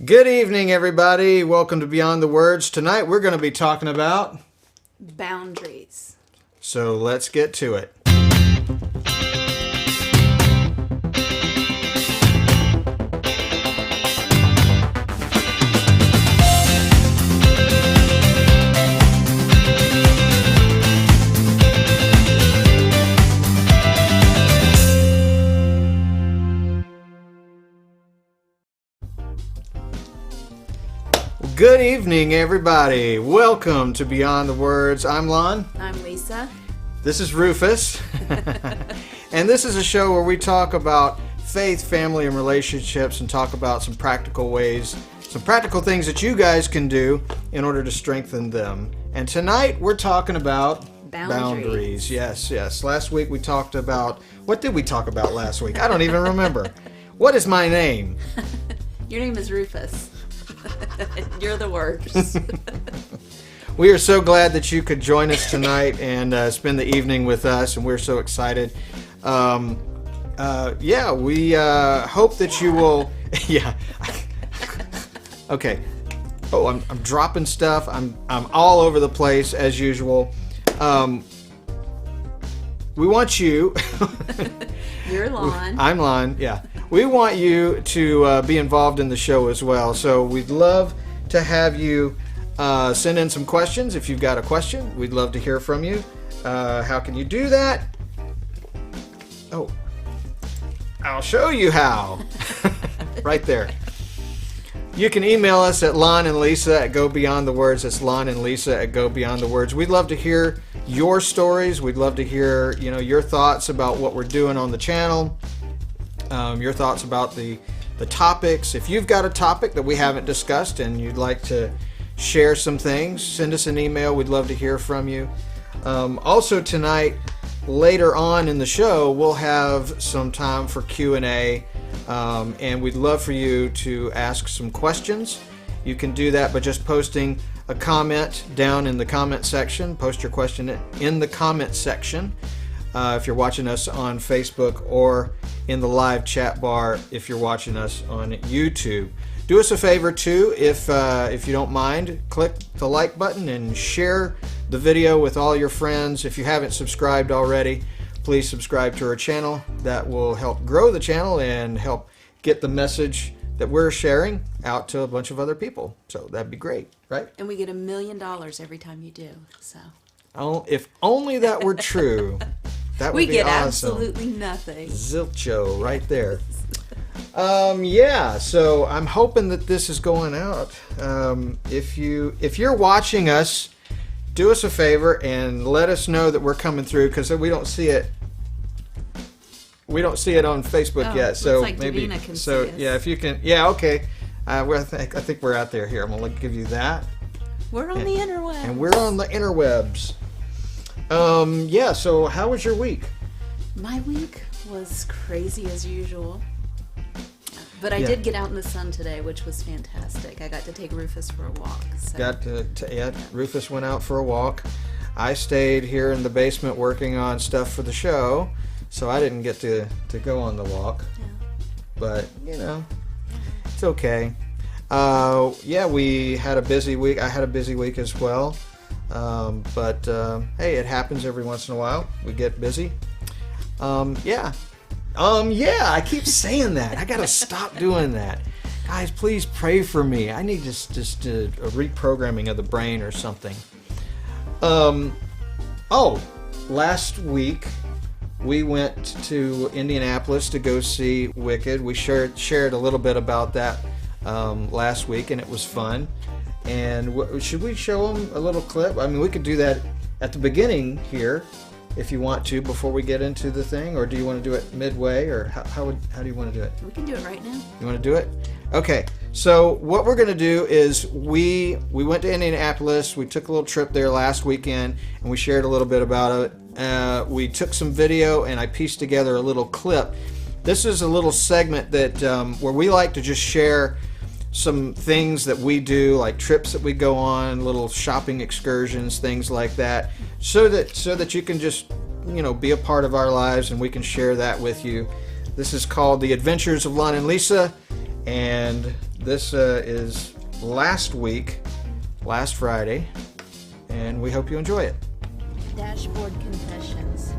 Good evening, everybody. Welcome to Beyond the Words. Tonight we're going to be talking about boundaries. So let's get to it. Good evening, everybody. Welcome to Beyond the Words. I'm Lon. I'm Lisa. This is Rufus. And this is a show where we talk about faith, family, and relationships and talk about some practical ways, some practical things that you guys can do in order to strengthen them. And tonight we're talking about boundaries. Yes. Last week we talked about, what did we talk about last week? I don't even remember. What is my name? Your name is Rufus. You're the worst. We are so glad that you could join us tonight and spend the evening with us, and we're so excited. We hope that you will. Yeah. Okay. Oh, I'm dropping stuff. I'm all over the place as usual. We want you. You're Lon. I'm Lon. Yeah. We want you to be involved in the show as well. So we'd love to have you send in some questions. If you've got a question, we'd love to hear from you. How can you do that? Oh, I'll show you how. Right there. You can email us at Lon and Lisa at Go Beyond the Words. That's Lon and Lisa at Go Beyond the Words. We'd love to hear your stories. We'd love to hear, your thoughts about what we're doing on the channel. Your thoughts about the topics. If you've got a topic that we haven't discussed and you'd like to share some things, send us an email. We'd love to hear from you. Also tonight, later on in the show, we'll have some time for Q&A, and we'd love for you to ask some questions. You can do that by just posting a comment down in the comment section. Post your question in the comment section if you're watching us on Facebook, or in the live chat bar if you're watching us on YouTube. Do us a favor too, if you don't mind, click the like button and share the video with all your friends. If you haven't subscribed already, please subscribe to our channel. That will help grow the channel and help get the message that we're sharing out to a bunch of other people. So that'd be great, right? And we get $1 million every time you do. So. Oh, if only that were true. That would we be get awesome. Absolutely nothing. Zilcho right there. So I'm hoping that this is going out. If you're watching us, do us a favor and let us know that we're coming through, because we don't see it. We don't see it on Facebook yet. So like maybe. Davina can So see us. yeah, if you can. Yeah, okay. I think we're out there here. I'm gonna give you that. We're on the interwebs. And we're on the interwebs. So how was your week? My week was crazy as usual. But I did get out in the sun today, which was fantastic. I got to take Rufus for a walk. So. Rufus went out for a walk. I stayed here in the basement working on stuff for the show, so I didn't get to go on the walk. Yeah. But, it's okay. We had a busy week. I had a busy week as well. Hey, it happens every once in a while. We get busy. I keep saying that. I gotta stop doing that. Guys, please pray for me. I need just a reprogramming of the brain or something. Last week we went to Indianapolis to go see Wicked. We shared a little bit about that last week, and it was fun. And should we show them a little clip? I mean, we could do that at the beginning here, if you want to, before we get into the thing, or do you want to do it midway, or how do you want to do it? We can do it right now. You want to do it? Okay. So what we're going to do is we went to Indianapolis. We took a little trip there last weekend, and we shared a little bit about it. We took some video, and I pieced together a little clip. This is a little segment that where we like to just share some things that we do, like trips that we go on, little shopping excursions, things like that, so that you can just be a part of our lives, and we can share that with you. This is called The Adventures of Lon and Lisa, and This is last Friday, and we hope you enjoy it. Dashboard confessions.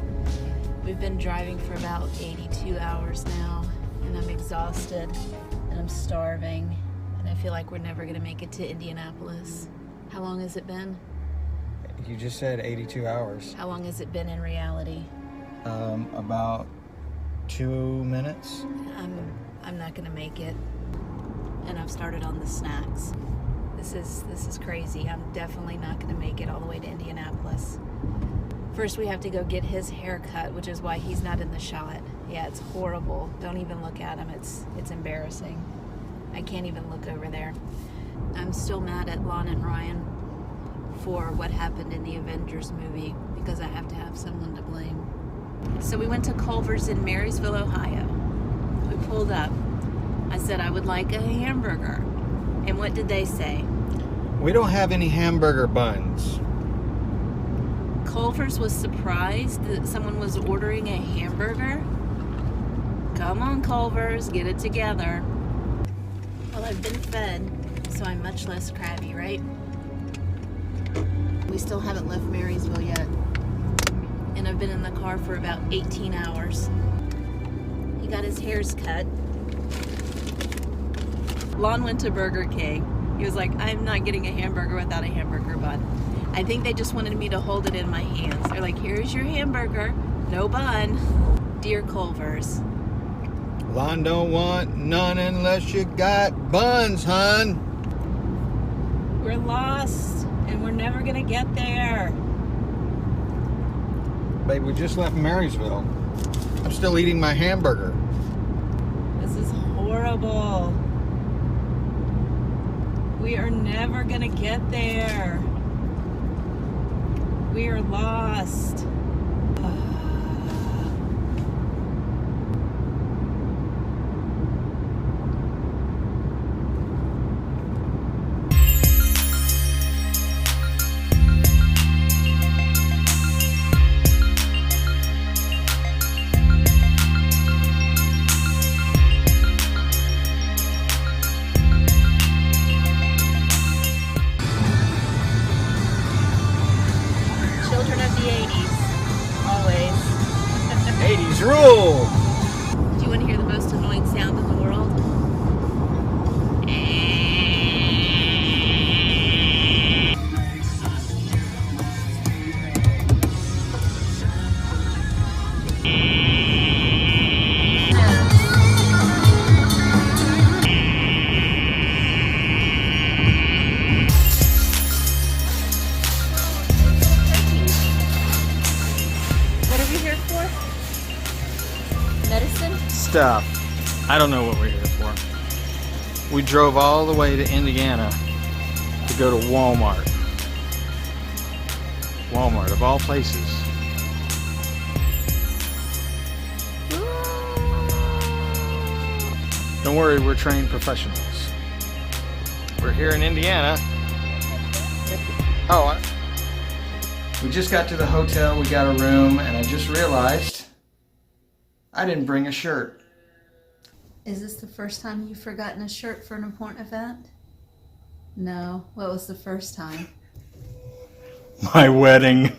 We've been driving for about 82 hours now, and I'm exhausted, and I'm starving, and I feel like we're never going to make it to Indianapolis. How long has it been? You just said 82 hours. How long has it been in reality? About 2 minutes. I'm not going to make it, and I've started on the snacks. This is crazy. I'm definitely not going to make it all the way to Indianapolis. First, we have to go get his hair cut, which is why he's not in the shot. Yeah, it's horrible. Don't even look at him. It's embarrassing. I can't even look over there. I'm still mad at Lon and Ryan for what happened in the Avengers movie because I have to have someone to blame. So we went to Culver's in Marysville, Ohio. We pulled up. I said I would like a hamburger. And what did they say? We don't have any hamburger buns. Culver's was surprised that someone was ordering a hamburger. Come on, Culver's, get it together. Well, I've been fed, so I'm much less crabby, right? We still haven't left Marysville yet. And I've been in the car for about 18 hours. He got his hairs cut. Lon went to Burger King. He was like, I'm not getting a hamburger without a hamburger bun. I think they just wanted me to hold it in my hands. They're like, here's your hamburger, no bun. Dear Culver's. Lon don't want none unless you got buns, hon. We're lost, and we're never gonna get there. Babe, we just left Marysville. I'm still eating my hamburger. This is horrible. We are never gonna get there. We are lost. Children of the 80s, always. 80s rule! Do you want to hear the most annoying sound in the world? What are we here for? Medicine? Stuff. I don't know what we're here for. We drove all the way to Indiana to go to Walmart. Walmart, of all places. Don't worry, we're trained professionals. We're here in Indiana. We just got to the hotel, we got a room, and I just realized I didn't bring a shirt. Is this the first time you've forgotten a shirt for an important event? No. What was the first time? My wedding.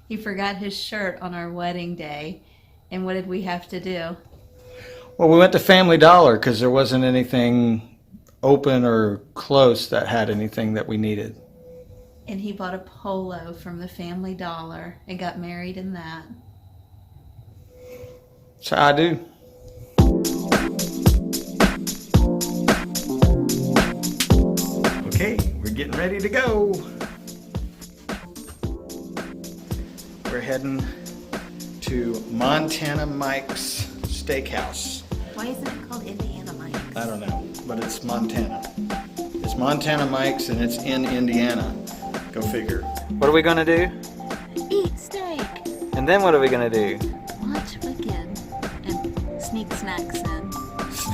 He forgot his shirt on our wedding day. And what did we have to do? Well, we went to Family Dollar because there wasn't anything open or close that had anything that we needed. And he bought a polo from the Family Dollar and got married in that. So I do. Okay, we're getting ready to go. We're heading to Montana Mike's Steakhouse. Why isn't it called Indiana Mike's? I don't know, but it's Montana. It's Montana Mike's and it's in Indiana. Go figure. What are we gonna do? Eat steak. And then what are we gonna do? Watch Wicked and sneak snacks in.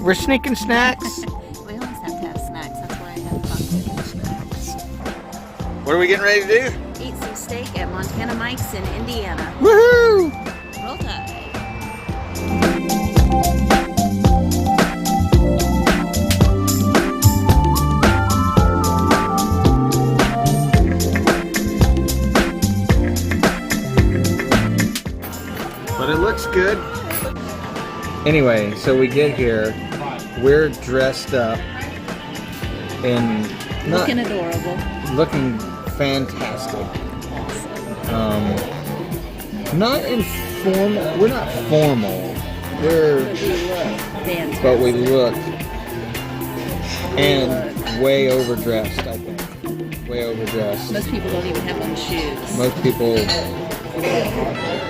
We're sneaking snacks? We always have to have snacks. That's why I have chocolate snacks. What are we getting ready to do? Eat some steak at Montana Mike's in Indiana. Woohoo! Roll Tide. Anyway, so we get here. We're dressed up and looking adorable. Looking fantastic. Not informal. We're not formal. But we look. And way overdressed, I think. Way overdressed. Most people don't even have on shoes. Most people.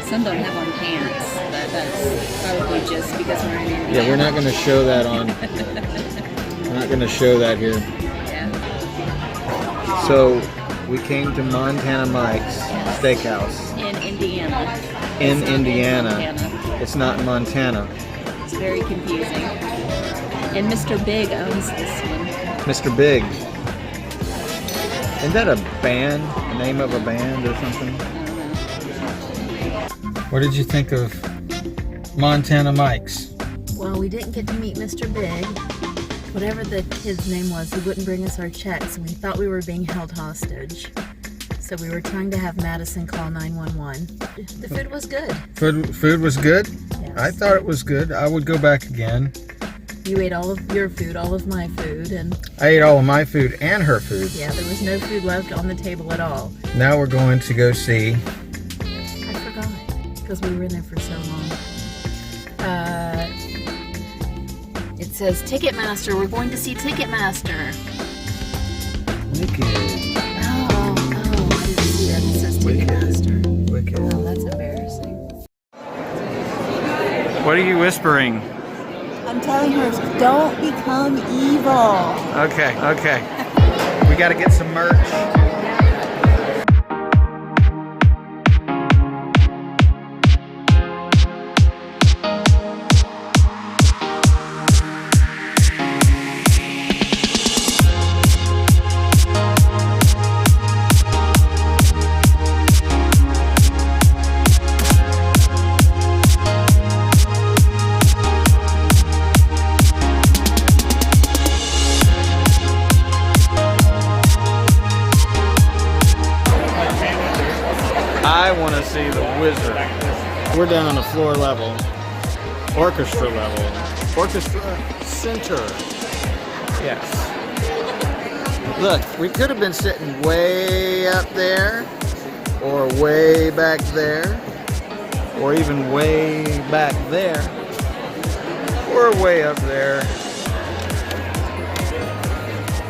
Some don't have on pants, but that's probably just because we're in Indiana. Yeah, we're not going to show that on. We're not going to show that here. Yeah. So we came to Montana Mike's Steakhouse. In Indiana. In Indiana. It's not Montana. It's very confusing. And Mr. Big owns this one. Mr. Big. Isn't that a band? The name of a band or something? I don't know. What did you think of Montana Mike's? Well, we didn't get to meet Mr. Big. Whatever the kid's name was, he wouldn't bring us our checks, and we thought we were being held hostage. So we were trying to have Madison call 911. The food was good. Food was good? Yes. I thought it was good. I would go back again. You ate all of your food, all of my food, and... I ate all of my food and her food. Yeah, there was no food left on the table at all. Now we're going to go see... I forgot, because we were in there for so long. It says Ticketmaster. We're going to see Ticketmaster. Wicked. Oh, I didn't see that. It says Ticketmaster. Wicked. Oh, that's embarrassing. What are you whispering? I'm telling her, don't become evil. Okay. We got to get some merch. I want to see the Wizard. We're down on the floor level, orchestra level, orchestra center. Yes. Look, we could have been sitting way up there, or way back there, or even way back there, or way up there.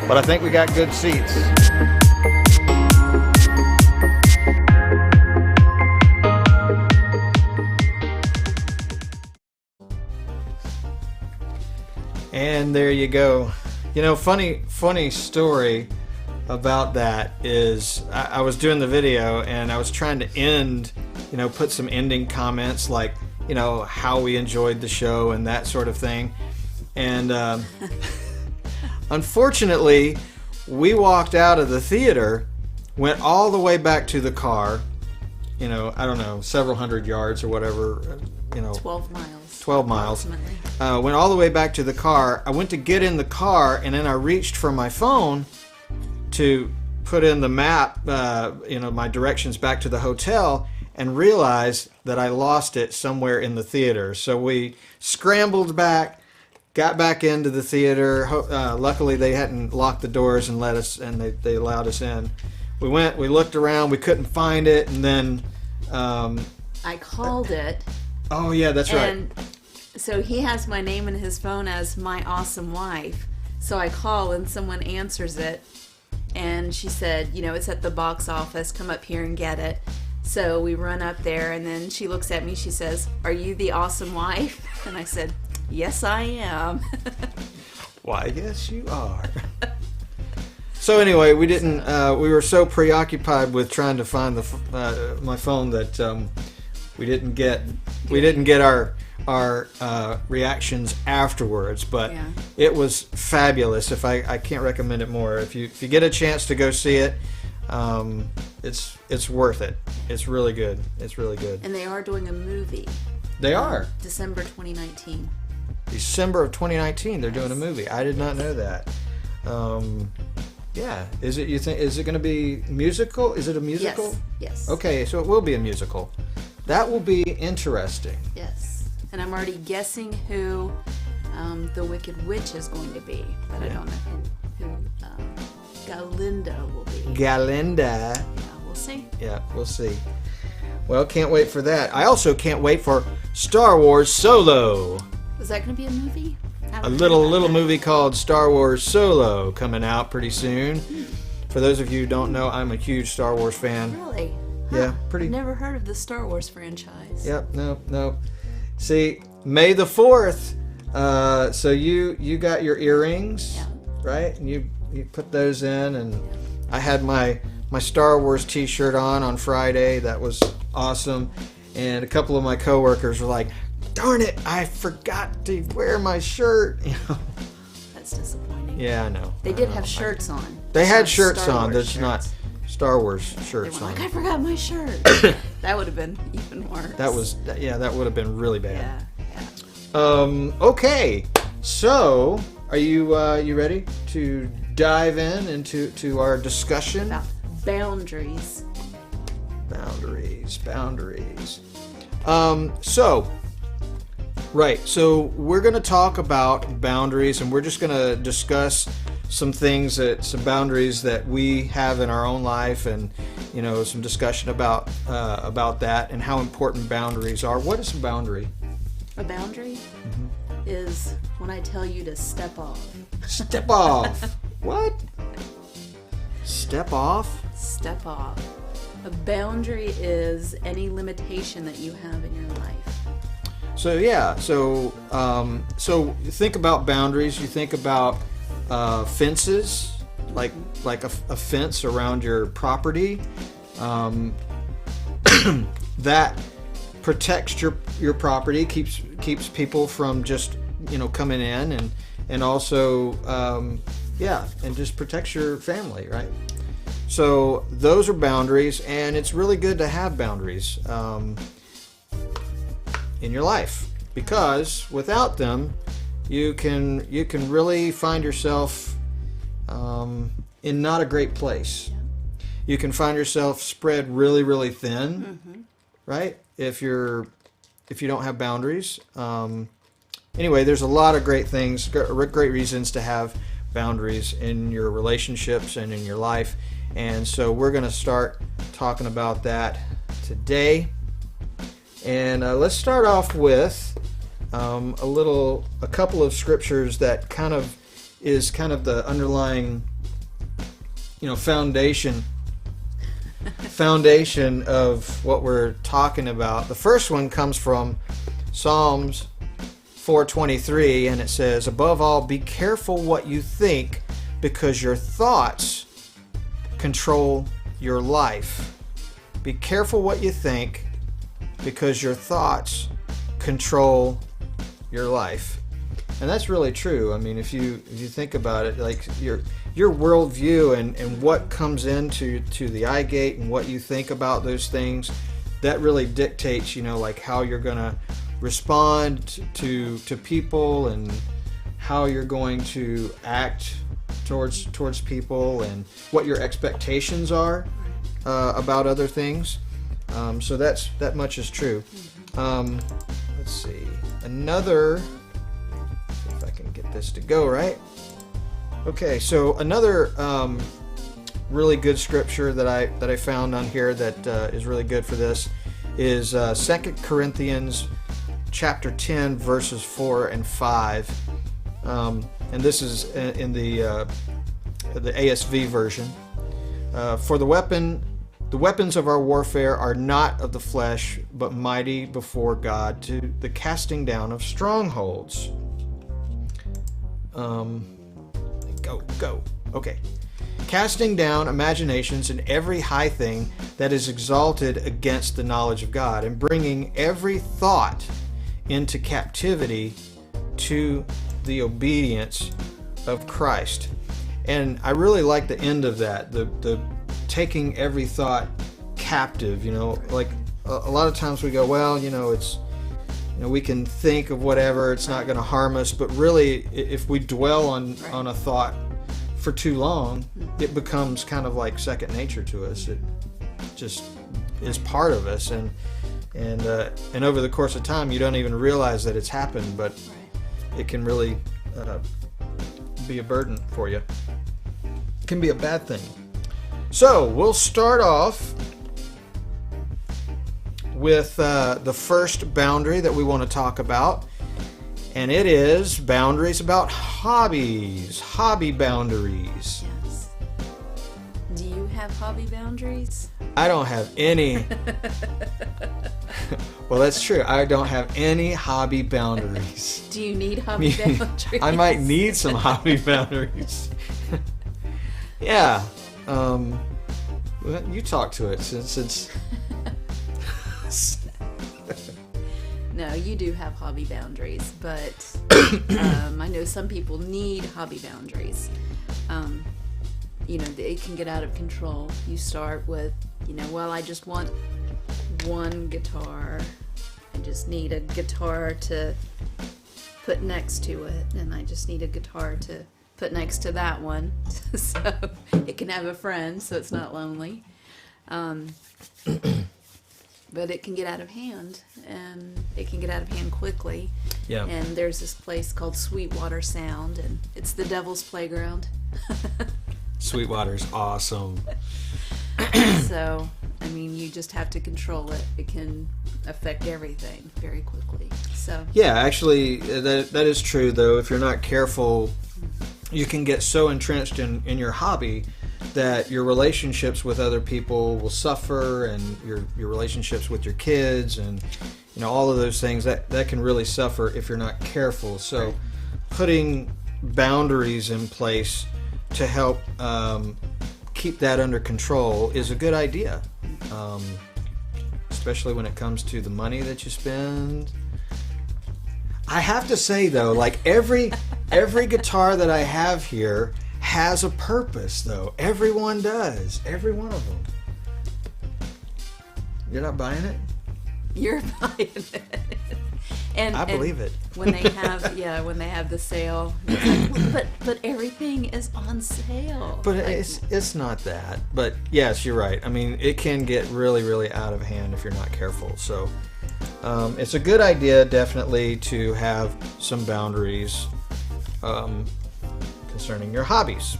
But I think we got good seats. And there you go. You know, funny story about that is I was doing the video and I was trying to end, you know, put some ending comments like, you know, how we enjoyed the show and that sort of thing. And unfortunately, we walked out of the theater, went all the way back to the car, you know, I don't know, several hundred yards or whatever, you know. 12 miles. 12 miles. Went all the way back to the car. I went to get in the car, and then I reached for my phone to put in the map, you know, my directions back to the hotel, and realized that I lost it somewhere in the theater. So we scrambled back, got back into the theater. Luckily, they hadn't locked the doors and let us, and they allowed us in. We went, we looked around, we couldn't find it, and then I called it. Oh yeah, that's right. And so he has my name in his phone as my awesome wife. So I call and someone answers it, and she said, you know, it's at the box office. Come up here and get it. So we run up there, and then she looks at me. She says, "Are you the awesome wife?" And I said, "Yes, I am." Why, yes, you are. So anyway, we didn't. We were so preoccupied with trying to find my phone that we didn't get our reactions afterwards. But Yeah. it was fabulous. I can't recommend it more. If you get a chance to go see it, it's worth it. It's really good. It's really good. And they are doing a movie. They are. December 2019. December of 2019. They're doing a movie. I did not know that. Yeah. Is it? You think? Is it going to be musical? Is it a musical? Yes. Okay, so it will be a musical. That will be interesting. Yes. And I'm already guessing who the Wicked Witch is going to be, but I don't know who Galinda will be. Galinda. Yeah, we'll see. Yeah, we'll see. Well, can't wait for that. I also can't wait for Star Wars Solo. Is that going to be a movie? A little movie called Star Wars Solo coming out pretty soon. For those of you who don't know, I'm a huge Star Wars fan. Really? Yeah, pretty. I've never heard of the Star Wars franchise. Yep, no. See, May the 4th. So you got your earrings, right? And you put those in, and I had my Star Wars T-shirt on Friday. That was awesome. And a couple of my coworkers were like, "Darn it, I forgot to wear my shirt." That's disappointing. Yeah, I know. They did have shirts on. They had shirts Star on. Wars There's shirts. not Star Wars shirts They were on. like, I forgot my shirt. That would have been even worse. That would have been really bad. Yeah. Okay, so are you ready to dive into our discussion? About boundaries. Boundaries. So we're going to talk about boundaries, and we're just going to discuss some boundaries that we have in our own life, and some discussion about that and how important boundaries are. What is a boundary? A boundary is when I tell you to step off. Step off. What? Step off? Step off. A boundary is any limitation that you have in your life. So you think about boundaries. You think about fences, like a fence around your property, that protects your property, keeps people from just coming in, and also and just protects your family, right? So those are boundaries, and it's really good to have boundaries in your life, because without them, you can really find yourself in not a great place. You can find yourself spread really, really thin, right? If you don't have boundaries. Anyway, there's a lot of great things, great reasons to have boundaries in your relationships and in your life. And so we're going to start talking about that today. And let's start off with a couple of scriptures that is the underlying, foundation of what we're talking about. The first one comes from Psalms 4:23, and it says, "Above all, be careful what you think, because your thoughts control your life." Be careful what you think, because your thoughts control your life. And that's really true. I mean, if you think about it, like your worldview and what comes into the eye gate and what you think about those things, that really dictates, like how you're going to respond to people, and how you're going to act towards people, and what your expectations are about other things. So that much is true. Let's see. See if I can get this to go right. Okay, so another really good scripture that I found on here that is really good for this is 2 Corinthians chapter 10 verses 4 and 5. And this is in the ASV version. For the weapons of our warfare are not of the flesh, but mighty before God to the casting down of strongholds. Go. Okay. Casting down imaginations and every high thing that is exalted against the knowledge of God, and bringing every thought into captivity to the obedience of Christ. And I really like the end of that, the taking every thought captive. Like a lot of times we go, well, it's, we can think of whatever, it's not going to harm us, but really, if we dwell on a thought for too long, it becomes kind of like second nature to us. It just is part of us, and And over the course of time, you don't even realize that it's happened, but it can really be a burden for you. It can be a bad thing. So we'll start off with the first boundary that we want to talk about, and it is boundaries about hobbies, hobby boundaries. Yes. Do you have hobby boundaries? I don't have any. Well, that's true. I don't have any hobby boundaries. Do you need hobby boundaries? I might need some hobby boundaries. Yeah. Well, you talk to it since it's... No, you do have hobby boundaries, but I know some people need hobby boundaries. It can get out of control. You start with, well, I just want one guitar. I just need a guitar to put next to it, and I just need a guitar to put next to that one so it can have a friend, so it's not lonely. But it can get out of hand, and it can get out of hand quickly. Yeah. And there's this place called Sweetwater Sound, and it's the devil's playground. Sweetwater's awesome. So, you just have to control it. It can affect everything very quickly. So. Yeah, actually, that is true, though. If you're not careful, you can get so entrenched in your hobby that your relationships with other people will suffer, and your relationships with your kids, and all of those things that can really suffer if you're not careful. So putting boundaries in place to help keep that under control is a good idea, especially when it comes to the money that you spend. I have to say, though, like every guitar that I have here has a purpose, though. Everyone does. Every one of them. You're not buying it? You're buying it. And I believe it. When they have the sale, it's like, but everything is on sale. But it's not that. But yes, you're right. It can get really, really out of hand if you're not careful. So it's a good idea, definitely, to have some boundaries concerning your hobbies.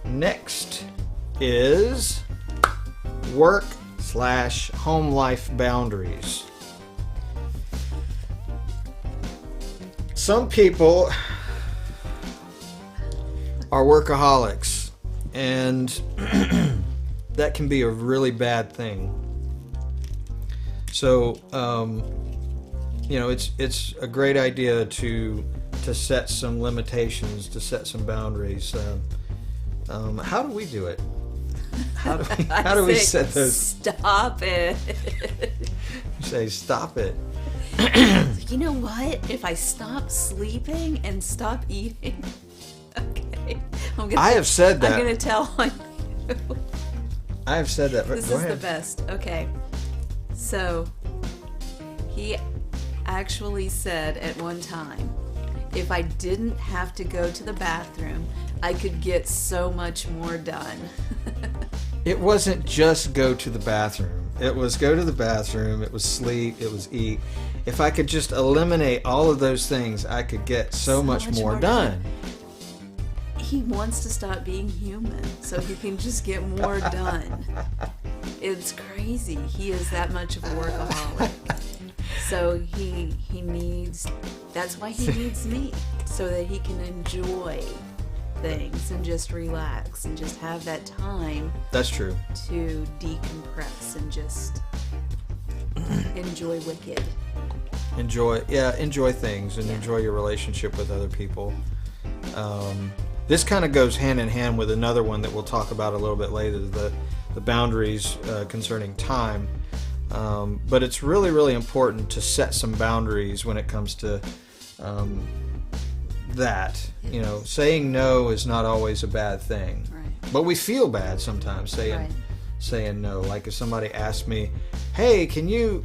Next is work/home life boundaries. Some people are workaholics, and that can be a really bad thing. So, it's a great idea to set some limitations, to set some boundaries. How do we do it? How do we set those? Stop it. You say stop it. You know what? If I stop sleeping and stop eating, okay. I have said that. I'm gonna tell on you. I have said that. This is the best. Okay. So he actually said at one time, if I didn't have to go to the bathroom, I could get so much more done. It wasn't just go to the bathroom. It was go to the bathroom, it was sleep, it was eat. If I could just eliminate all of those things, I could get so much more done. He wants to stop being human so he can just get more done. It's crazy. He is that much of a workaholic. So he needs, that's why he needs me, so that he can enjoy things and just relax and just have that time. That's true. To decompress and just enjoy Wicked. Enjoy things and enjoy your relationship with other people. This kind of goes hand in hand with another one that we'll talk about a little bit later, the boundaries concerning time. But it's really, really important to set some boundaries when it comes to that. Saying no is not always a bad thing. Right. But we feel bad sometimes saying no. Like if somebody asks me, "Hey, can you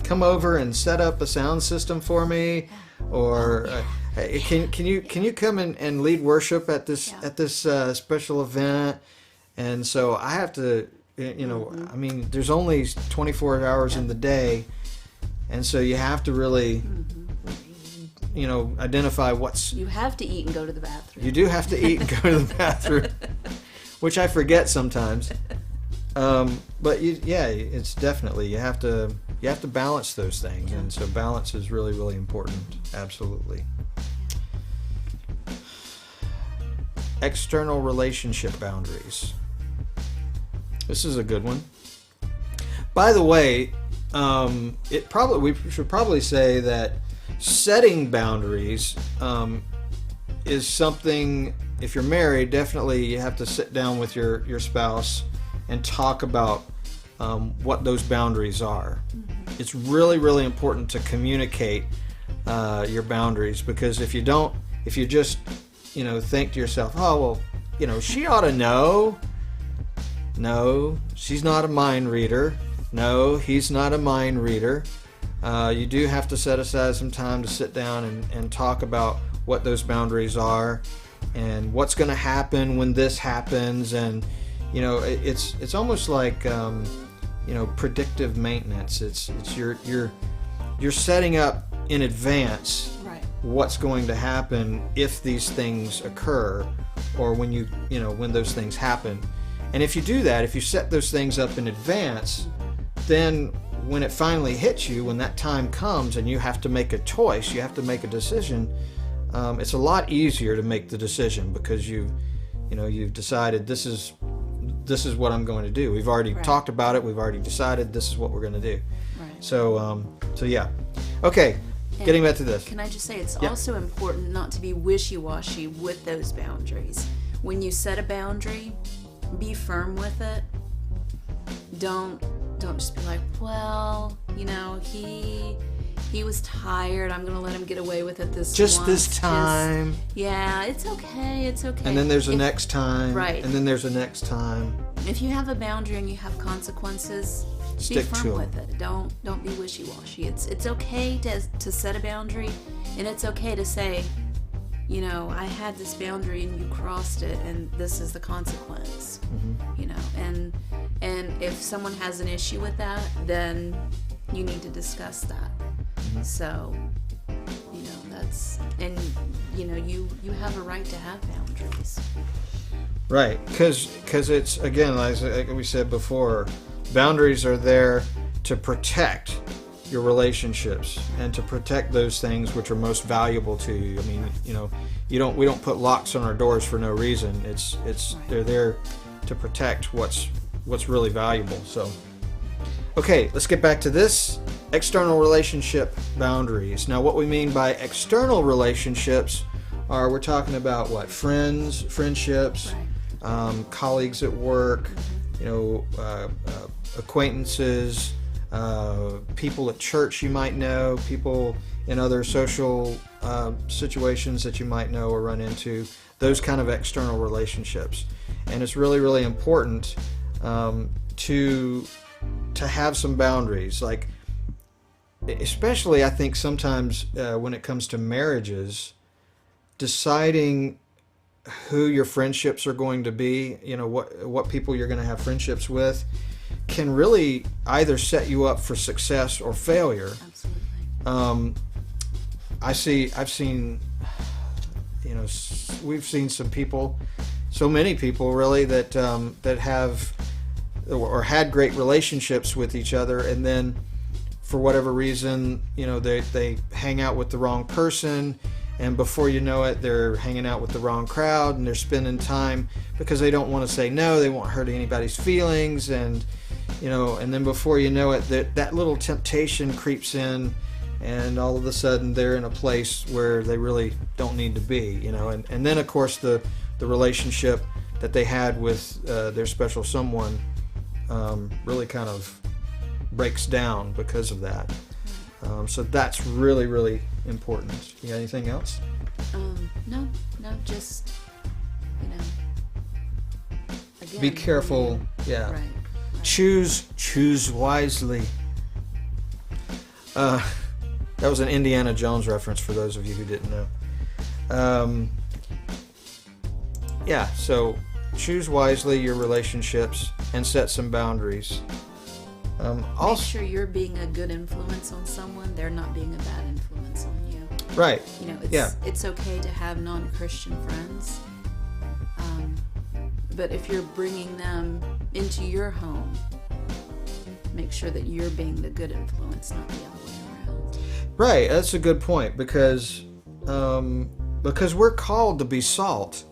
come over and set up a sound system for me?" Or hey, can you come and lead worship at this special event? And so I have to you know, I mean, there's only 24 hours in the day, and so you have to really, you know, identify what's... You have to eat and go to the bathroom. You do have to eat and go to the bathroom, which I forget sometimes. But it's definitely, you have to balance those things, and so balance is really, really important. Absolutely. External relationship boundaries. This is a good one. By the way, we should probably say that setting boundaries is something, if you're married, definitely you have to sit down with your spouse and talk about what those boundaries are. It's really, really important to communicate your boundaries, because if you just, you know, think to yourself, oh, well, you know, she ought to know. No, she's not a mind reader. No, he's not a mind reader. You do have to set aside some time to sit down and talk about what those boundaries are and what's going to happen when this happens. And, you know, it's almost like, you know, predictive maintenance. It's you're setting up in advance what's going to happen if these things occur, or when those things happen. And if you do that, if you set those things up in advance, then when it finally hits you, when that time comes and you have to make a choice, you have to make a decision, it's a lot easier to make the decision, because you've decided this is what I'm going to do. We've already talked about it. We've already decided this is what we're going to do. Right. So yeah. Okay. And getting back to this. Can I just say, it's also important not to be wishy-washy with those boundaries. When you set a boundary, be firm with it. Don't just be like, well, you know, he was tired. I'm gonna let him get away with it this time. Yeah, it's okay. It's okay. And then there's a next time. Right. And then there's a next time. If you have a boundary and you have consequences, be firm with it. Don't be wishy-washy. It's okay to set a boundary, and it's okay to say, you know, I had this boundary and you crossed it, and this is the consequence. You know, and if someone has an issue with that, then you need to discuss that. So, you know, that's, and you know, you have a right to have boundaries. Right, because it's, again, like we said before, boundaries are there to protect your relationships and to protect those things which are most valuable to you. I mean, you know, we don't put locks on our doors for no reason. It's they're there to protect what's really valuable. So, okay, let's get back to this. External relationship boundaries. Now, what we mean by external relationships are, we're talking about what? Friendships, colleagues at work, you know, acquaintances, people at church you might know, people in other social situations that you might know or run into, those kind of external relationships. And it's really, really important to have some boundaries. Like, especially, I think sometimes when it comes to marriages, deciding who your friendships are going to be, you know, what people you're going to have friendships with, can really either set you up for success or failure. Absolutely. I've seen, you know, we've seen some people, so many people really, that have or had great relationships with each other, and then for whatever reason, you know, they hang out with the wrong person, and before you know it, they're hanging out with the wrong crowd, and they're spending time because they don't want to say no, they won't hurt anybody's feelings, and you know, and then before you know it, that little temptation creeps in, and all of a sudden they're in a place where they really don't need to be, you know, and then of course the relationship that they had with their special someone really kind of breaks down because of that. So that's really, really important. You got anything else? No, just, you know, again, be careful. Yeah. Right. Choose wisely. That was an Indiana Jones reference for those of you who didn't know. Yeah, so choose wisely your relationships. and set some boundaries. Make Also, sure you're being a good influence on someone. They're not being a bad influence on you. right. You know, Yeah. it's okay to have non-Christian friends. But if you're bringing them into your home, make sure that you're being the good influence, not the other way around. Right, that's a good point because we're called to be salt.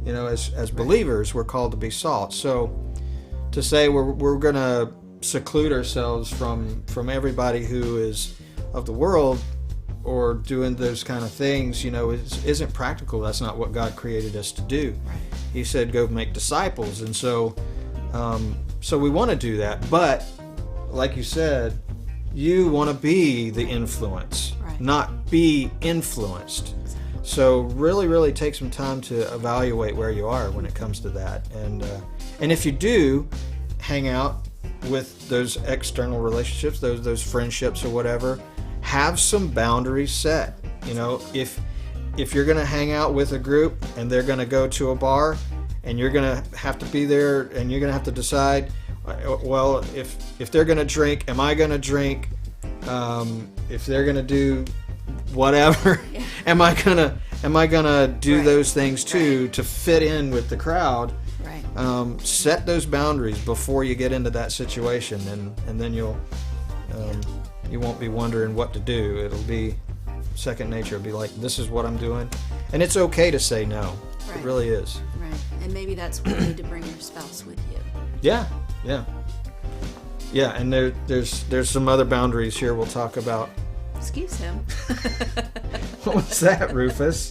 You know, as believers, we're called to be salt. So to say we're going to seclude ourselves from everybody who is of the world or doing those kind of things, you know, isn't practical. That's not what God created us to do. Right. He said, "Go make disciples," and so we want to do that. But like you said, you want to be the influence, Right. not be influenced. So really take some time to evaluate where you are when it comes to that. And if you do hang out with those external relationships, those friendships or whatever, have some boundaries set. You know, if you're going to hang out with a group and they're going to go to a bar and you're going to have to be there and you're going to have to decide, well, if they're going to drink, am I going to drink? If they're going to do whatever, Yeah. am I gonna do Right. those things too Right. to fit in with the crowd? Right. Set those boundaries before you get into that situation, and then you won't be wondering what to do. It'll be second nature. It'll be like, this is what I'm doing, and it's okay to say no. Right. It really is. Right. And maybe that's where you need to bring your spouse with you. Yeah. And there's some other boundaries here we'll talk about. Excuse him. What was that, Rufus?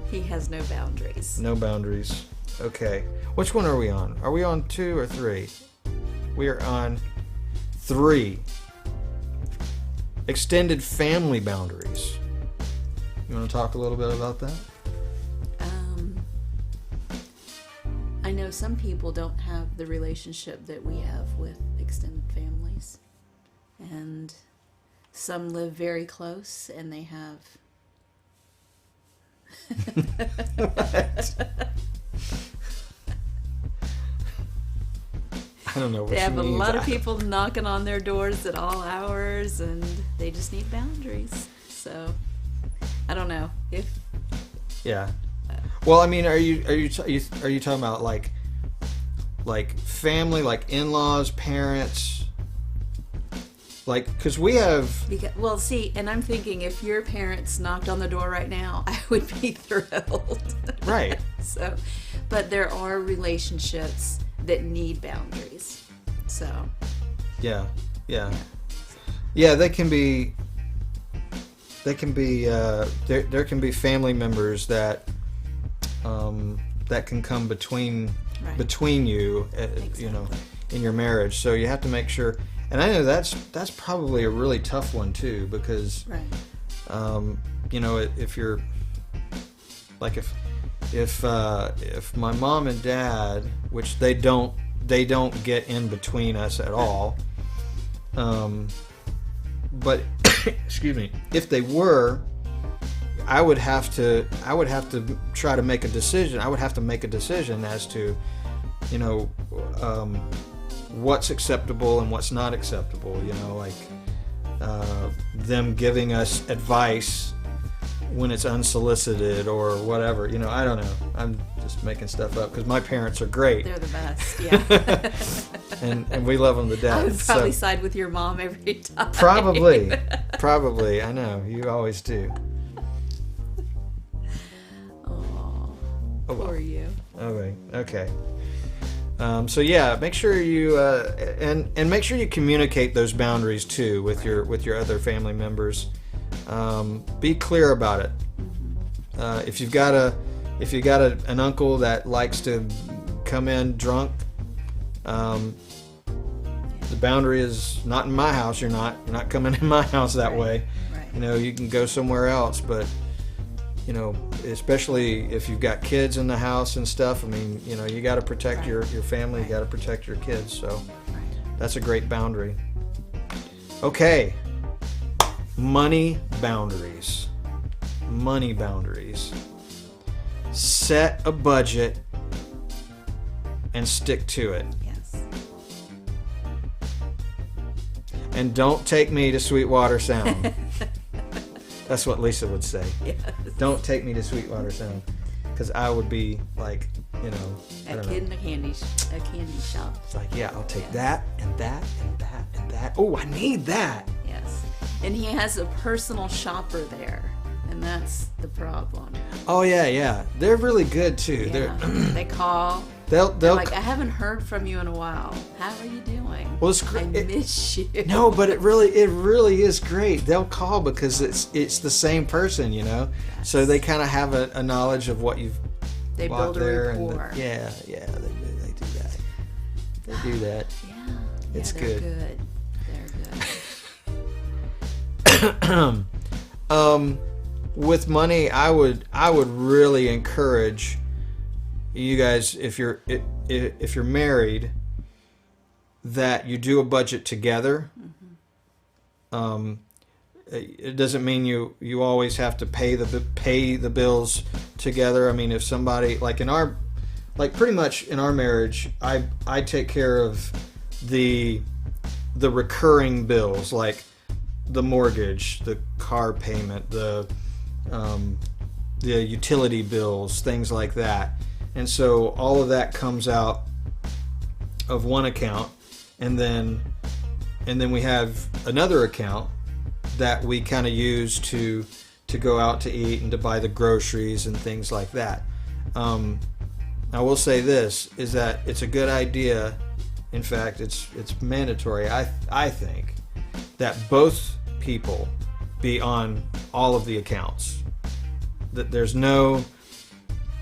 He has no boundaries. No boundaries. Okay. Which one are we on? Are we on 2 or 3? We are on 3. Extended family boundaries. You want to talk a little bit about that? I know some people don't have the relationship that we have with extended families. And some live very close and they have... I don't know what They she have a means. lot of people knocking on their doors at all hours, and they just need boundaries. So, I don't know if. Yeah. Well, I mean, are you talking about like family, like in-laws, parents, like, because we have. Well, see, and I'm thinking if your parents knocked on the door right now, I would be thrilled. Right. So, but there are relationships that need boundaries. So. Yeah. They can be. There can be family members that can come between you, Exactly. you know, in your marriage. So you have to make sure. And I know that's probably a really tough one too, because you know, if you're like if my mom and dad, which they don't get in between us at all, but excuse me, if they were, I would have to try to make a decision. I would have to make a decision as to, you know, what's acceptable and what's not acceptable. You know, like them giving us advice when it's unsolicited or whatever. You know, I don't know. I'm just making stuff up because my parents are great. They're the best, yeah. and we love them to death. I would probably side with your mom every time. Probably. I know. You always do. Oh, well. poor you. Okay. So yeah, make sure you and make sure you communicate those boundaries too with your other family members. Be clear about it. If you've got an uncle that likes to come in drunk, the boundary is not in my house. You're not coming in my house that way. Right. You know, you can go somewhere else, but you know, especially if you've got kids in the house and stuff. I mean, you know, you got to protect your family. You got to protect your kids. So that's a great boundary. Okay. Money boundaries. Set a budget and stick to it. Yes. And don't take me to Sweetwater Sound. That's what Lisa would say. Yes. Don't take me to Sweetwater Sound, because I would be like, you know, I A don't kid know. in a candy shop. It's like, yeah, I'll take that and that and that and that. Oh, I need that. Yes. And he has a personal shopper there, and that's the problem. Oh yeah. They're really good too. Yeah. They call. They're They're like, I haven't heard from you in a while. How are you doing? Well, it's I miss you. No, but it really is great. They'll call because it's the same person, you know. Yes. So they kind of have a knowledge of what you've They bought build a there. rapport. And they do that. They do that. Yeah. It's they're good. They're good. With money, I would really encourage you guys, if you're married, that you do a budget together. Mm-hmm. It doesn't mean you always have to pay the bills together. I mean, if somebody pretty much in our marriage, I take care of the recurring bills, like the mortgage, the car payment, the utility bills, things like that. And so all of that comes out of one account, and then we have another account that we kind of use to go out to eat and to buy the groceries and things like that. I will say this, is that it's a good idea. In fact, it's mandatory, I think, that both people be on all of the accounts. That there's no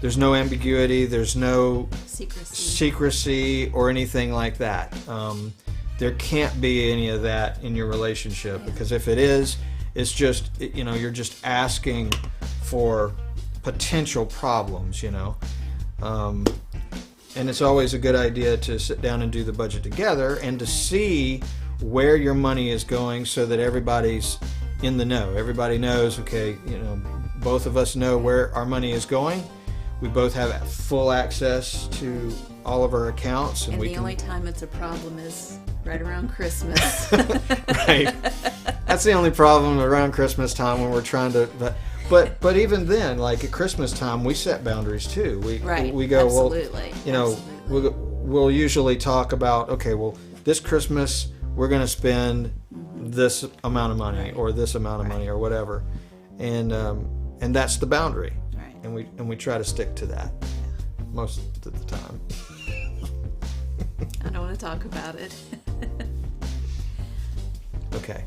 ambiguity, there's no secrecy or anything like that. There can't be any of that in your relationship, because if it is, it's just, you know, you're just asking for potential problems, you know. And it's always a good idea to sit down and do the budget together and to see where your money is going, so that everybody's in the know. Everybody knows, okay, you know, both of us know where our money is going. We both have full access to all of our accounts, and the only time it's a problem is right around Christmas. Right. That's the only problem around Christmas time, when we're trying to. But even then, like at Christmas time, we set boundaries too. We go, absolutely. Well, you know, we'll usually talk about, okay, well, this Christmas we're going to spend this amount of money, or this amount of money, or whatever, and that's the boundary. And we try to stick to that most of the time. I don't want to talk about it. Okay.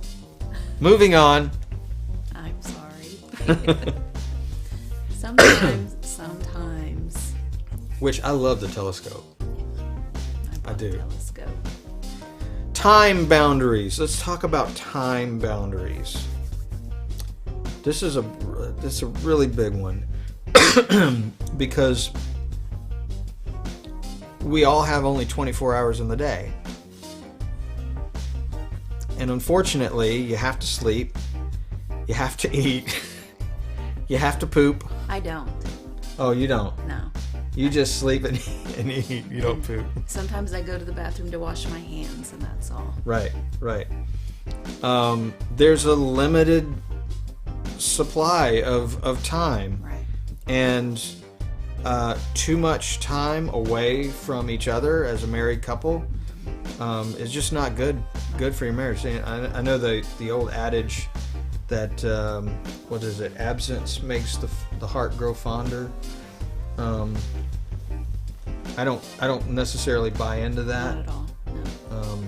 Moving on. I'm sorry. Sometimes. Which I love the telescope. I do. Telescope. Time boundaries. Let's talk about time boundaries. This is a really big one. Because we all have only 24 hours in the day. And unfortunately, you have to sleep, you have to eat, you have to poop. I don't. Oh, you don't? No. You just sleep and eat. You don't poop. Sometimes I go to the bathroom to wash my hands, and that's all. Right. There's a limited supply of time. Right. And too much time away from each other as a married couple is just not good for your marriage. And I know the old adage that what is it? Absence makes the heart grow fonder. I don't necessarily buy into that. Not at all. No.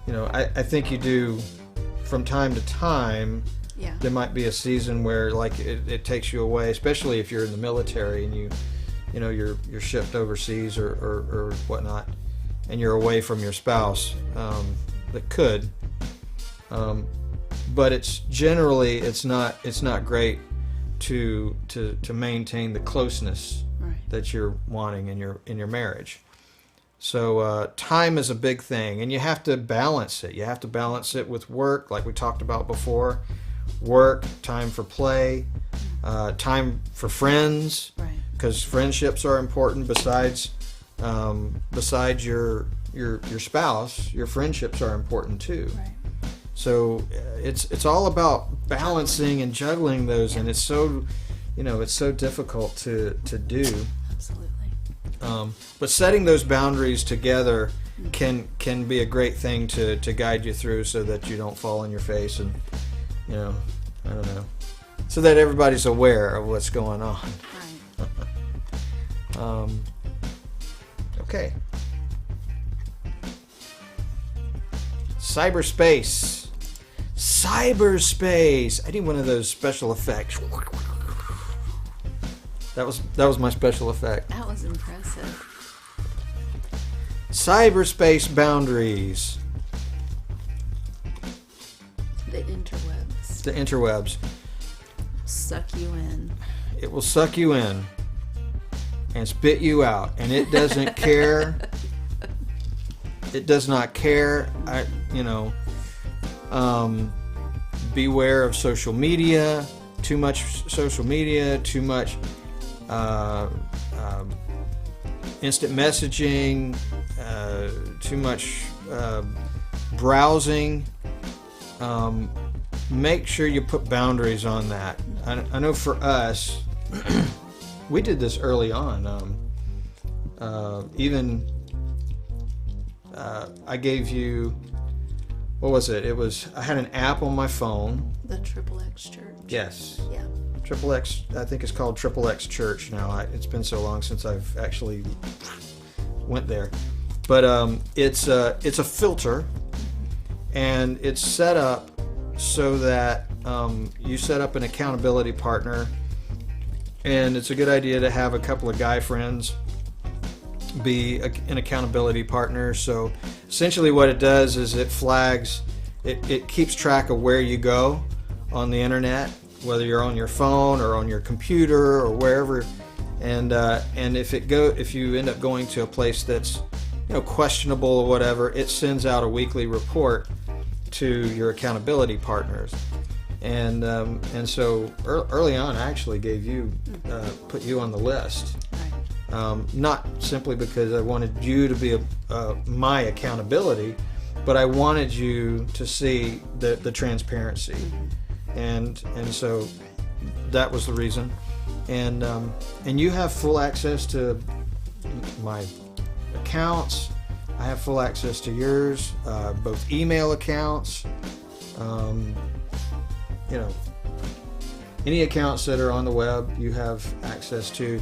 You know, I think you do from time to time. Yeah. There might be a season where like it takes you away, especially if you're in the military and you're shipped overseas or whatnot, and you're away from your spouse. That could, but it's generally it's not great to maintain the closeness that you're wanting in your marriage. So time is a big thing, and you have to balance it. You have to balance it with work, like we talked about before. Work, time for play, time for friends, because friendships are important besides besides your spouse, your friendships are important too. Right. So it's all about balancing and juggling those, and it's so difficult to do. Absolutely. But setting those boundaries together can be a great thing to guide you through, so that you don't fall on your face, and I don't know, so that everybody's aware of what's going on. Right. Okay. Cyberspace. I need one of those special effects. That was my special effect. That was impressive. Cyberspace boundaries. The interwebs. The interwebs. Suck you in. It will suck you in and spit you out, and it doesn't care. It does not care. Beware of social media. Too much social media. Too much instant messaging. Too much browsing. Make sure you put boundaries on that. I know for us, we did this early on. I gave you, what was it? I had an app on my phone. The XXX Church. Yes. Yeah. XXX, I think it's called XXX Church now. It's been so long since I've actually went there. But it's a filter, and it's set up so that you set up an accountability partner, and it's a good idea to have a couple of guy friends be an accountability partner. So essentially what it does is it flags, it keeps track of where you go on the internet, whether you're on your phone or on your computer or wherever, and if you end up going to a place that's questionable or whatever, it sends out a weekly report to your accountability partners. And so early on, I actually gave you, put you on the list. Not simply because I wanted you to be my accountability, but I wanted you to see the transparency, and so that was the reason. And you have full access to my accounts. I have full access to yours, both email accounts. Any accounts that are on the web, you have access to.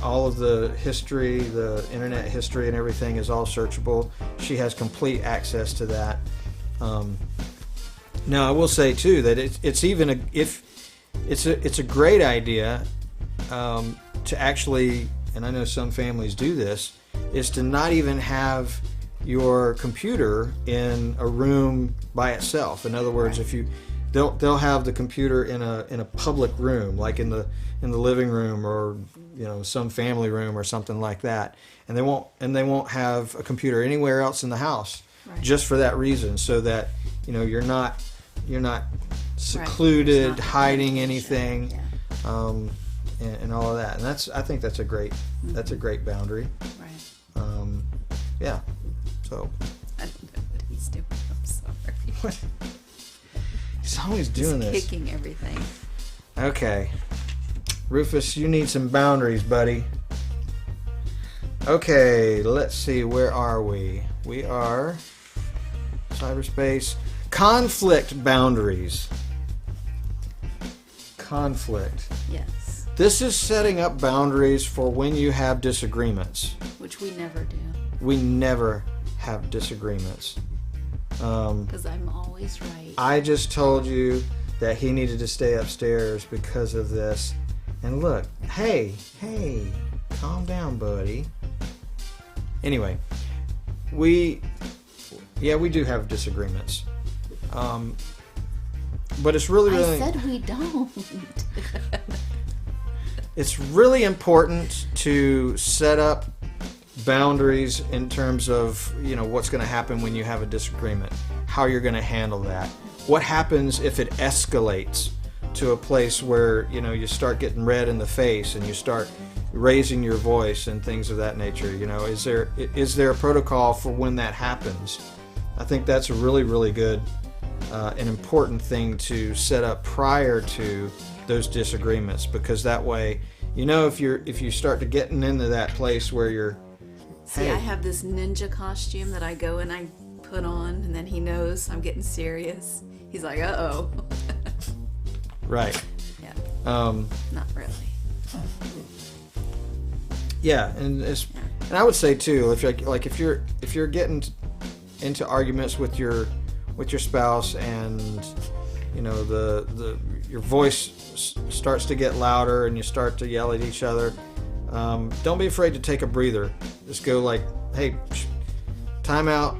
All of the history, the internet history and everything is all searchable. She has complete access to that. Now I will say too that it's a great idea to actually, and I know some families do this, is to not even have your computer in a room by itself. In other words, if you they'll have the computer in a public room, like in the living room or some family room or something like that, and they won't have a computer anywhere else in the house, just for that reason, so that you're not secluded, not hiding anything, and all of that. And I think that's a great boundary. Right. Yeah. So. I don't know what he's doing. I'm sorry. What? He's always doing this. Kicking everything. Okay. Rufus, you need some boundaries, buddy. Okay, let's see. Where are we? We are cyberspace. Conflict boundaries. Conflict. Yes. This is setting up boundaries for when you have disagreements. Which we never do. We never have disagreements. Because I'm always right. I just told you that he needed to stay upstairs because of this. And look, hey, calm down, buddy. Anyway, we do have disagreements. But it's really... I said we don't. It's really important to set up boundaries in terms of, what's going to happen when you have a disagreement, how you're going to handle that. What happens if it escalates to a place where, you start getting red in the face and you start, raising your voice and things of that nature. Is there a protocol for when that happens? I think that's a really, really good and important thing to set up prior to those disagreements, because that way, if you start to getting into that place where you're, See, I have this ninja costume that I go and I put on, and then he knows I'm getting serious. He's like, uh-oh. Right. Yeah. Not really. Yeah, and I would say too, if you're getting into arguments with your spouse, and your voice starts to get louder and you start to yell at each other, don't be afraid to take a breather. Just go like, hey, time out.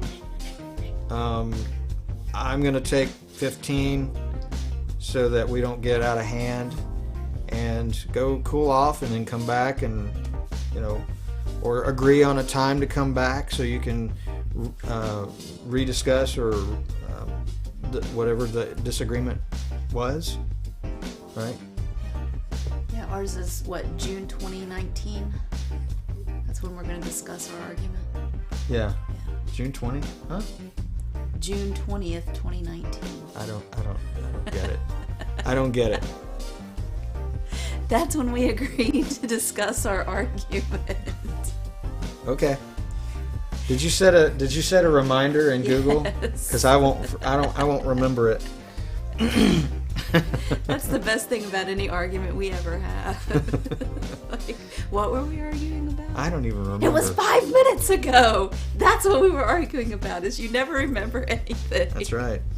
I'm gonna take 15 so that we don't get out of hand, and go cool off, and then come back, and or agree on a time to come back so you can rediscuss or whatever the disagreement was, right? Yeah, ours is June 2019. That's when we're going to discuss our argument. Yeah. June 20? Huh? June 20th, 2019. I don't get it. I don't get it. That's when we agreed to discuss our argument. Okay. Did you set a reminder in Google? Yes. Because I won't remember it. That's the best thing about any argument we ever have. Like, what were we arguing about? I don't even remember. It was 5 minutes ago. That's what we were arguing about. Is you never remember anything.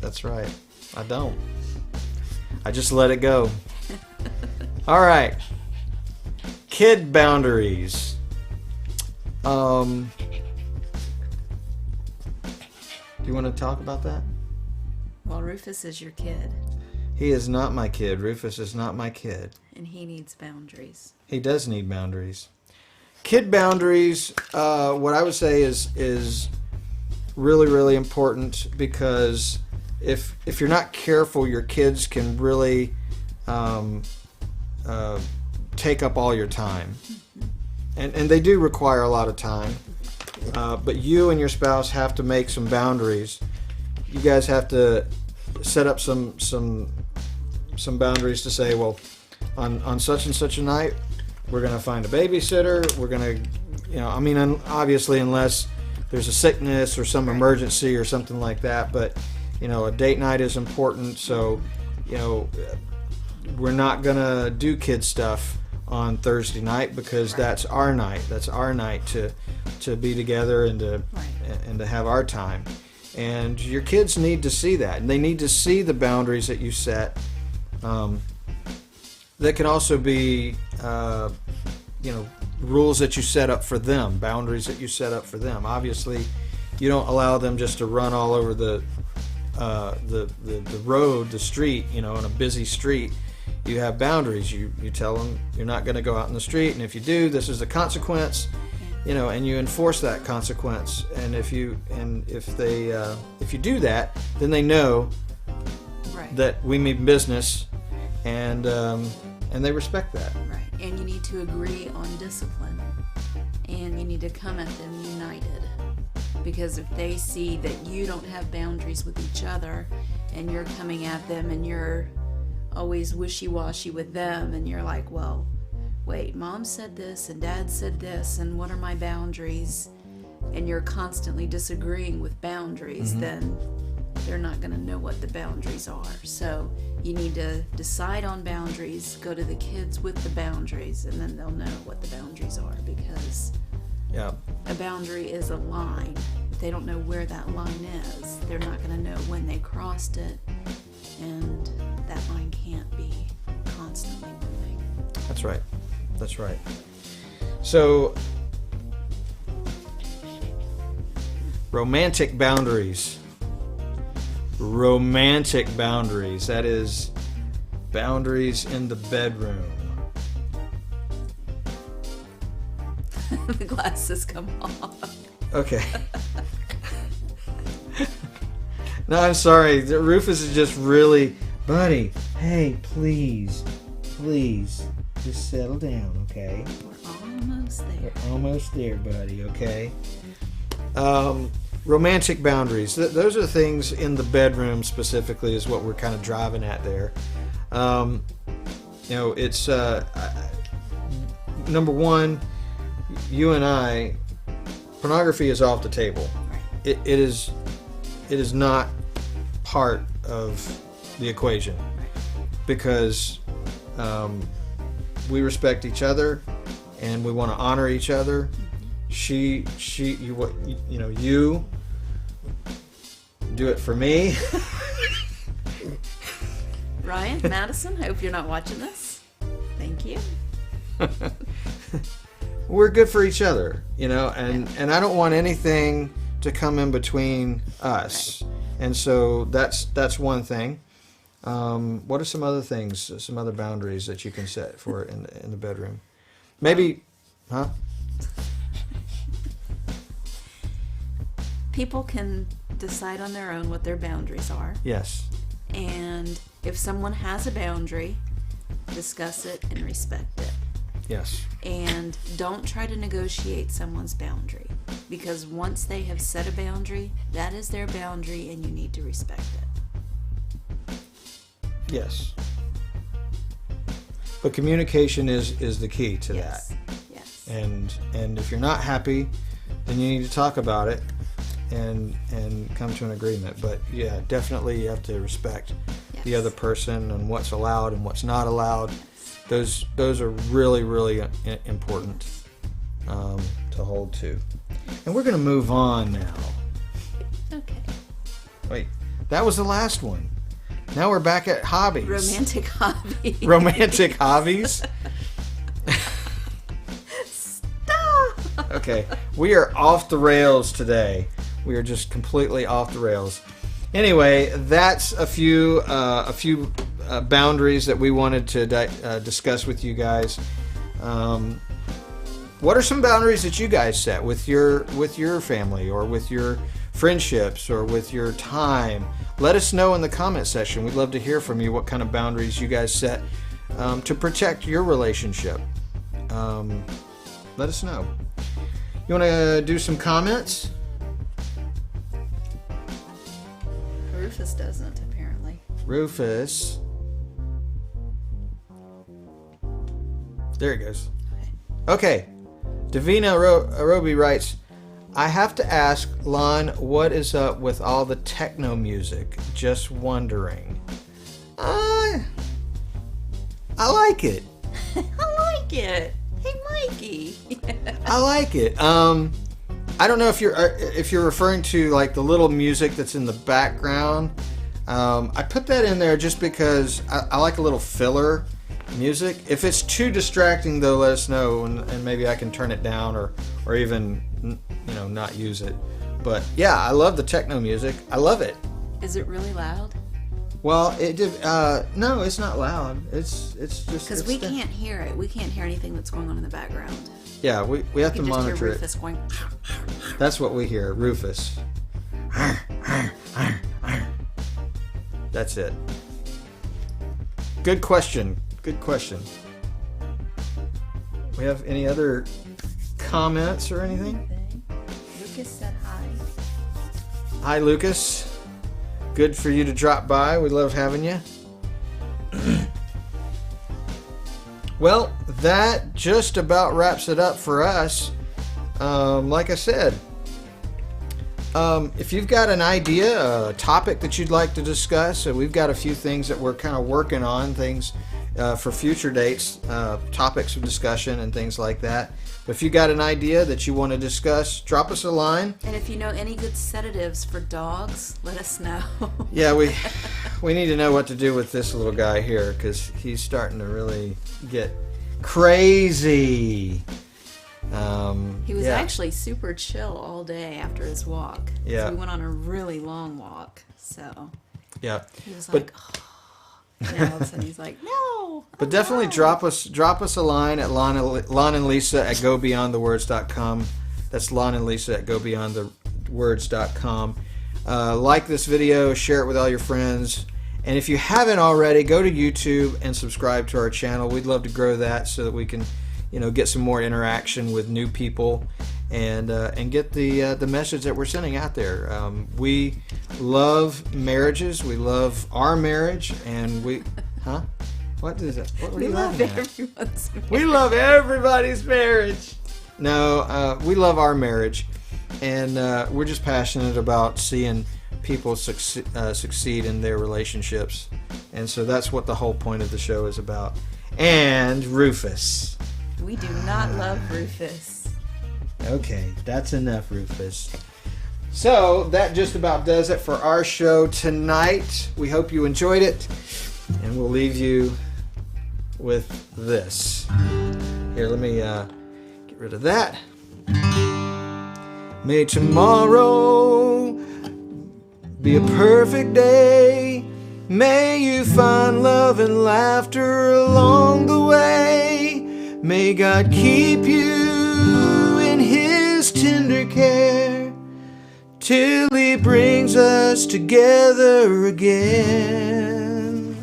That's right. I don't. I just let it go. All right. Kid boundaries. Do you want to talk about that? Well, Rufus is your kid. He is not my kid. Rufus is not my kid. And he needs boundaries. He does need boundaries. Kid boundaries, what I would say is really, really important, because if you're not careful, your kids can really take up all your time. And they do require a lot of time. But you and your spouse have to make some boundaries. You guys have to set up some boundaries to say, well, on such and such a night, we're going to find a babysitter. We're going to, obviously, unless there's a sickness or some emergency or something like that. But, a date night is important. So, we're not going to do kid stuff on Thursday night, because that's our night. That's our night to be together and to have our time. And your kids need to see that, and they need to see the boundaries that you set. That can also be, rules that you set up for them, boundaries that you set up for them. Obviously, you don't allow them just to run all over the road, the street, on a busy street. You have boundaries. You tell them you're not going to go out in the street, and if you do, this is the consequence. And you enforce that consequence. And if you do that, then they know that we mean business, and they respect that. Right. And you need to agree on discipline, and you need to come at them united. Because if they see that you don't have boundaries with each other, and you're coming at them, and you're always wishy-washy with them, and you're like, well, wait, mom said this and dad said this, and what are my boundaries? And you're constantly disagreeing with boundaries, then they're not going to know what the boundaries are. So you need to decide on boundaries, go to the kids with the boundaries, and then they'll know what the boundaries are, because a boundary is a line. If they don't know where that line is, they're not going to know when they crossed it, and that line can't be constantly moving. That's right. So, romantic boundaries. That is boundaries in the bedroom. The glasses come off. Okay. No, I'm sorry. Rufus is just really, buddy, hey, please. Just settle down, okay? We're almost there. We're almost there, buddy, okay? Romantic boundaries. Those are things in the bedroom specifically is what we're kind of driving at there. It's number one, you and I, pornography is off the table. Right. It is not part of the equation because we respect each other and we want to honor each other. You do it for me. Ryan, Madison, I hope you're not watching this. Thank you. We're good for each other, and I don't want anything to come in between us. Right. And so that's one thing. What are some other things, some other boundaries that you can set for in the bedroom? Maybe, huh? People can decide on their own what their boundaries are. Yes. And if someone has a boundary, discuss it and respect it. Yes. And don't try to negotiate someone's boundary. Because once they have set a boundary, that is their boundary and you need to respect it. Yes. But communication is the key to Yes. that. Yes. And if you're not happy, then you need to talk about it and come to an agreement. But yeah, definitely you have to respect the other person and what's allowed and what's not allowed. Yes. Those are really, really important to hold to. And we're going to move on now. Okay. Wait, that was the last one. Now we're back at hobbies. Romantic hobbies. Romantic hobbies? Stop! Okay, we are off the rails today. We are just completely off the rails. Anyway, that's a few boundaries that we wanted to discuss with you guys. What are some boundaries that you guys set with your family or with your friendships or with your time? Let us know in the comment section. We'd love to hear from you what kind of boundaries you guys set to protect your relationship. Let us know. You want to do some comments? Rufus doesn't, apparently. Rufus. There it goes. Okay. Davina Arobi writes, I have to ask, Lon, what is up with all the techno music? Just wondering. I like it. I like it. Hey, Mikey. I like it. I don't know if you're referring to like the little music that's in the background. I put that in there just because I like a little filler music. If it's too distracting, though, let us know, and maybe I can turn it down or even not use it. But yeah, I love the techno music. I love it. Is it really loud? Well, no, it's not loud. It's just because we can't hear it. We can't hear anything that's going on in the background. Yeah, we have to monitor just hear it. Rufus going. That's what we hear, Rufus. That's it. Good question. Good question. We have any other comments or anything? Lucas said hi. Hi, Lucas. Good for you to drop by. We love having you. Well, that just about wraps it up for us. Like I said, if you've got an idea, a topic that you'd like to discuss, we've got a few things that we're kind of working on, things for future dates, topics of discussion and things like that. But if you got an idea that you want to discuss, drop us a line. And if you know any good sedatives for dogs, let us know. Yeah, we need to know what to do with this little guy here because he's starting to really get crazy. He was actually super chill all day after his walk. Yeah. So we went on a really long walk. So yeah, he was like, oh. And all of a sudden he's like, no. But definitely drop us a line at Lon and Lisa at gobeyondthewords.com. That's Lon and Lisa at gobeyondthewords.com. Like this video, share it with all your friends, And if you haven't already, go to YouTube and subscribe to our channel. We'd love to grow that so that we can, get some more interaction with new people and get the message that we're sending out there. We love marriages. We love our marriage, and what is it? What are you laughing at? Everyone's marriage. We love everybody's marriage. No, we love our marriage, and we're just passionate about seeing people succeed in their relationships, and so that's what the whole point of the show is about. And Rufus. We do not love Rufus. Okay, that's enough, Rufus. So that just about does it for our show tonight. We hope you enjoyed it, and we'll leave you with this. Here, let me get rid of that. May tomorrow be a perfect day. May you find love and laughter along the way. May God keep you in His tender care till He brings us together again.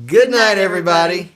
Good night, everybody.